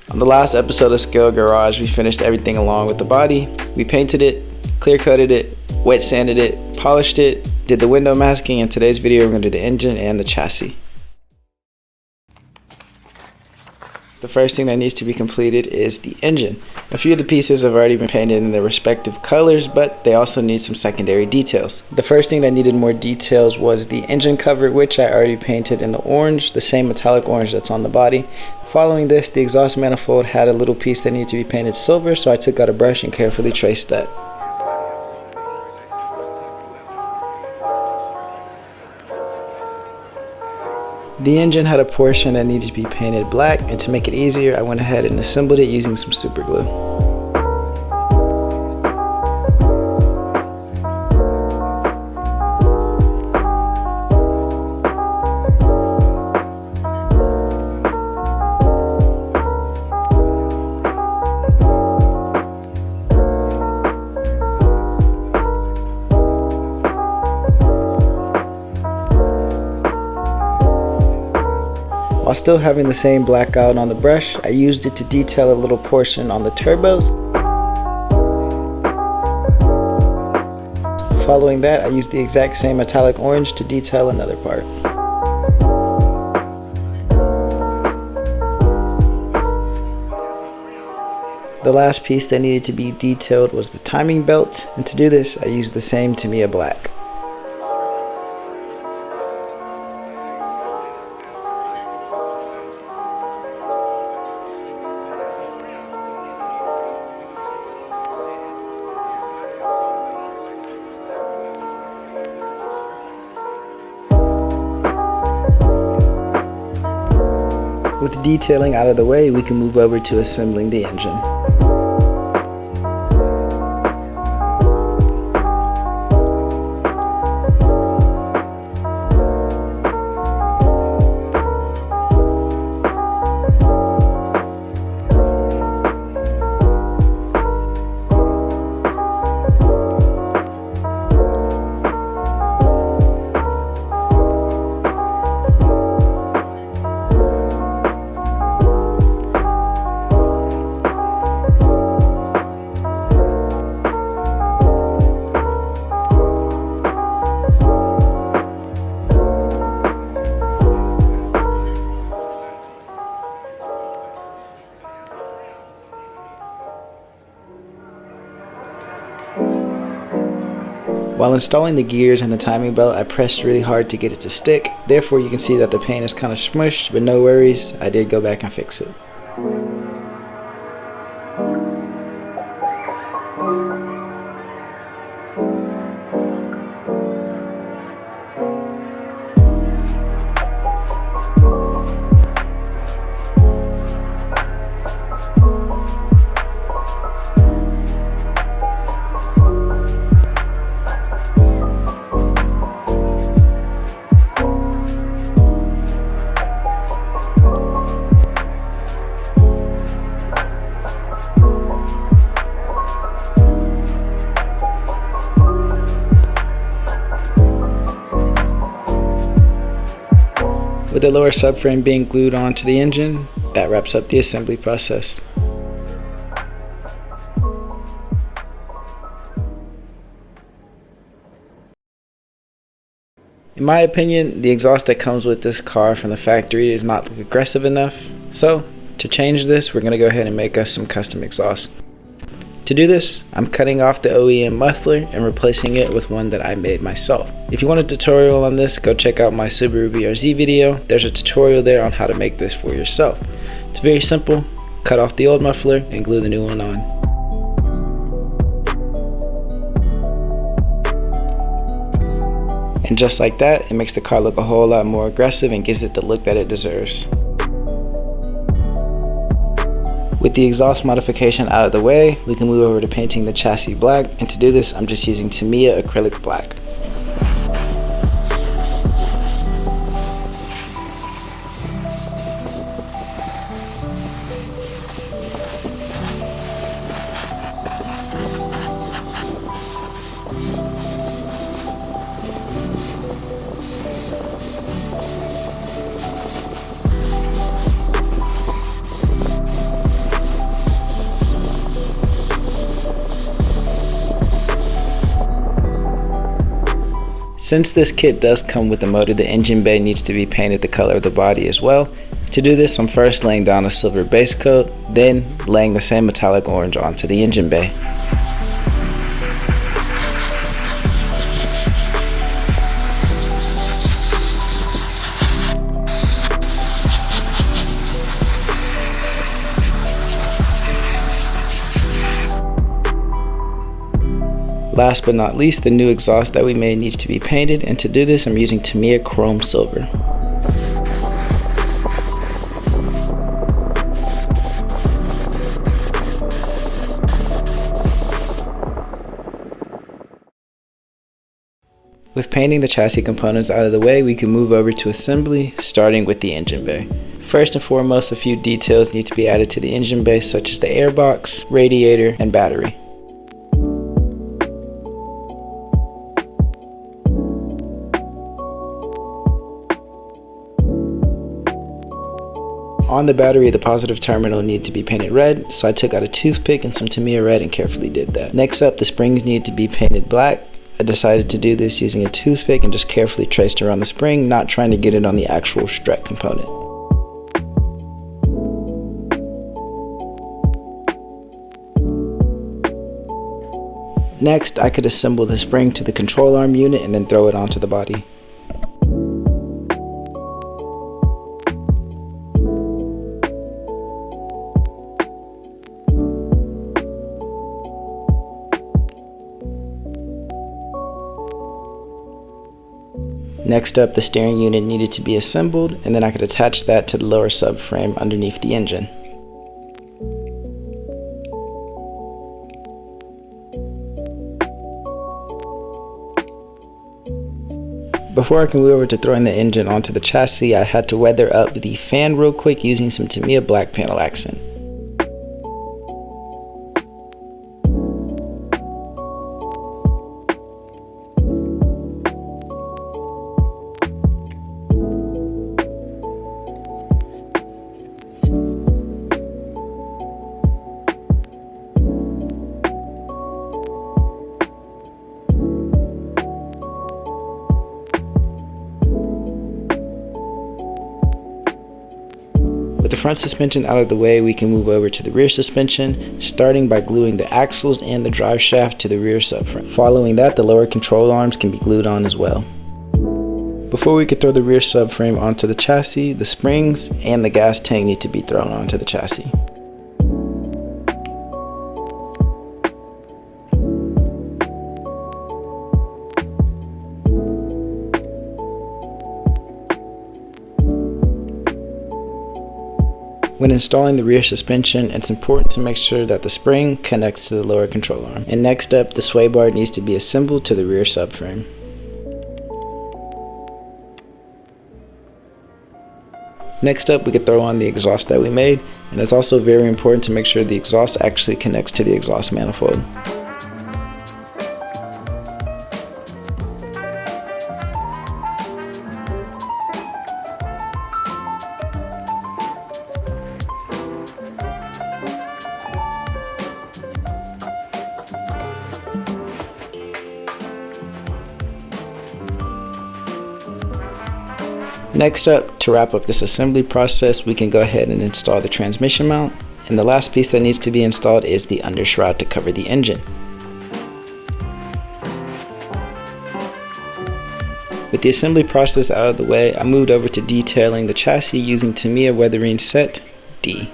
On the last episode of Scale Garage, we finished everything along with the body. We painted it, clear coated it, wet sanded it, polished it, did the window masking. In today's video, we're going to do the engine and the chassis. The first thing that needs to be completed is the engine. A few of the pieces have already been painted in their respective colors, but they also need some secondary details. The first thing that needed more details was the engine cover, which I already painted in the orange, the same metallic orange that's on the body. Following this, the exhaust manifold had a little piece that needed to be painted silver, so I took out a brush and carefully traced that. The engine had a portion that needed to be painted black, and to make it easier, I went ahead and assembled it using some super glue. While still having the same blackout on the brush, I used it to detail a little portion on the turbos. Following that, I used the exact same metallic orange to detail another part. The last piece that needed to be detailed was the timing belt, and to do this, I used the same Tamiya black. With the detailing out of the way, we can move over to assembling the engine. While installing the gears and the timing belt, I pressed really hard to get it to stick. Therefore, you can see that the paint is kind of smushed, but no worries, I did go back and fix it. With the lower subframe being glued onto the engine, that wraps up the assembly process. In my opinion, the exhaust that comes with this car from the factory does not look aggressive enough, so to change this, we're going to go ahead and make us some custom exhaust. To do this, I'm cutting off the OEM muffler and replacing it with one that I made myself. If you want a tutorial on this, go check out my Subaru BRZ video. There's a tutorial there on how to make this for yourself. It's very simple. Cut off the old muffler and glue the new one on. And just like that, it makes the car look a whole lot more aggressive and gives it the look that it deserves. With the exhaust modification out of the way, we can move over to painting the chassis black, and to do this, I'm just using Tamiya acrylic black. Since this kit does come with the motor, the engine bay needs to be painted the color of the body as well. To do this, I'm first laying down a silver base coat, then laying the same metallic orange onto the engine bay. Last but not least, the new exhaust that we made needs to be painted, and to do this I'm using Tamiya Chrome Silver. With painting the chassis components out of the way, we can move over to assembly, starting with the engine bay. First and foremost, a few details need to be added to the engine bay, such as the airbox, radiator, and battery. On the battery, the positive terminal needed to be painted red, so I took out a toothpick and some Tamiya red and carefully did that. Next up, the springs need to be painted black. I decided to do this using a toothpick and just carefully traced around the spring, not trying to get it on the actual strut component. Next, I could assemble the spring to the control arm unit and then throw it onto the body. Next up, the steering unit needed to be assembled, and then I could attach that to the lower subframe underneath the engine. Before I can move over to throwing the engine onto the chassis, I had to weather up the fan real quick using some Tamiya black panel accent. With the front suspension out of the way, we can move over to the rear suspension, starting by gluing the axles and the drive shaft to the rear subframe. Following that, the lower control arms can be glued on as well. Before we could throw the rear subframe onto the chassis, the springs and the gas tank need to be thrown onto the chassis. When installing the rear suspension, it's important to make sure that the spring connects to the lower control arm. And next up, the sway bar needs to be assembled to the rear subframe. Next up, we could throw on the exhaust that we made, and it's also very important to make sure the exhaust actually connects to the exhaust manifold. Next up, to wrap up this assembly process, we can go ahead and install the transmission mount, and the last piece that needs to be installed is the undershroud to cover the engine. With the assembly process out of the way, I moved over to detailing the chassis using Tamiya Weathering Set D.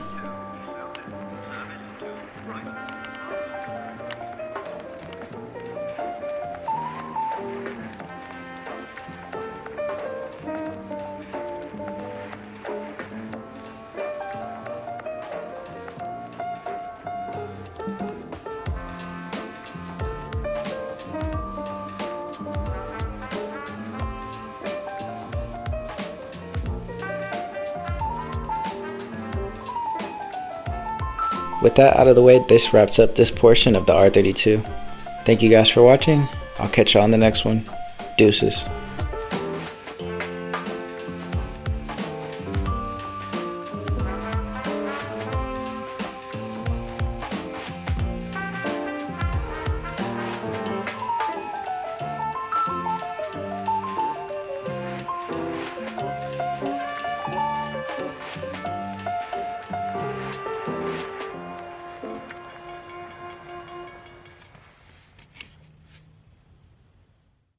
With that out of the way, this wraps up this portion of the R32. Thank you guys for watching. I'll catch you on the next one. Deuces.